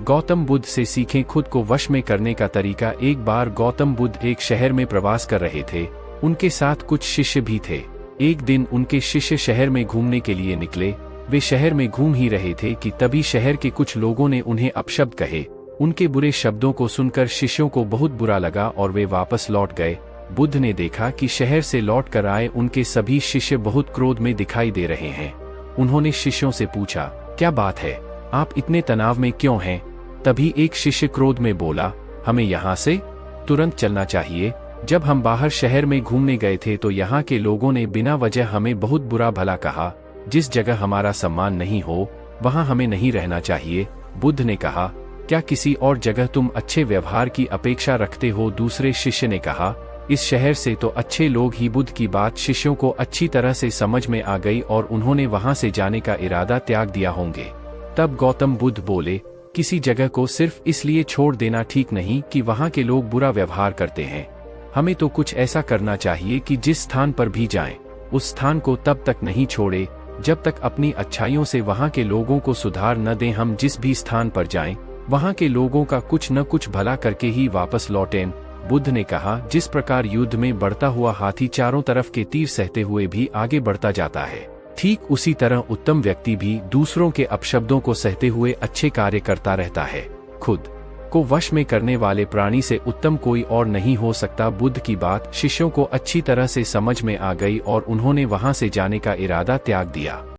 गौतम बुद्ध से सीखें खुद को वश में करने का तरीका। एक बार गौतम बुद्ध एक शहर में प्रवास कर रहे थे। उनके साथ कुछ शिष्य भी थे। एक दिन उनके शिष्य शहर में घूमने के लिए निकले। वे शहर में घूम ही रहे थे कि तभी शहर के कुछ लोगों ने उन्हें अपशब्द कहे। उनके बुरे शब्दों को सुनकर शिष्यों को बहुत बुरा लगा और वे वापस लौट गए। बुद्ध ने देखा कि शहर से लौट कर आए उनके सभी शिष्य बहुत क्रोध में दिखाई दे रहे हैं। उन्होंने शिष्यों से पूछा, क्या बात है, आप इतने तनाव में क्यों हैं? तभी एक शिष्य क्रोध में बोला, हमें यहाँ से तुरंत चलना चाहिए। जब हम बाहर शहर में घूमने गए थे तो यहाँ के लोगों ने बिना वजह हमें बहुत बुरा भला कहा। जिस जगह हमारा सम्मान नहीं हो वहाँ हमें नहीं रहना चाहिए। बुद्ध ने कहा, क्या किसी और जगह तुम अच्छे व्यवहार की अपेक्षा रखते हो? दूसरे शिष्य ने कहा, इस शहर से तो अच्छे लोग ही। बुद्ध की बात शिष्यों को अच्छी तरह से समझ में आ गई और उन्होंने वहां से जाने का इरादा त्याग दिया होंगे। तब गौतम बुद्ध बोले, किसी जगह को सिर्फ इसलिए छोड़ देना ठीक नहीं कि वहां के लोग बुरा व्यवहार करते हैं। हमें तो कुछ ऐसा करना चाहिए कि जिस स्थान पर भी जाएं, उस स्थान को तब तक नहीं छोड़े जब तक अपनी अच्छाइयों से वहां के लोगों को सुधार न दें। हम जिस भी स्थान पर जाएं, वहां के लोगों का कुछ न कुछ भला करके ही वापस लौटें। बुद्ध ने कहा, जिस प्रकार युद्ध में बढ़ता हुआ हाथी चारों तरफ के तीर सहते हुए भी आगे बढ़ता जाता है, ठीक उसी तरह उत्तम व्यक्ति भी दूसरों के अपशब्दों को सहते हुए अच्छे कार्य करता रहता है। खुद को वश में करने वाले प्राणी से उत्तम कोई और नहीं हो सकता। बुद्ध की बात शिष्यों को अच्छी तरह से समझ में आ गई और उन्होंने वहां से जाने का इरादा त्याग दिया।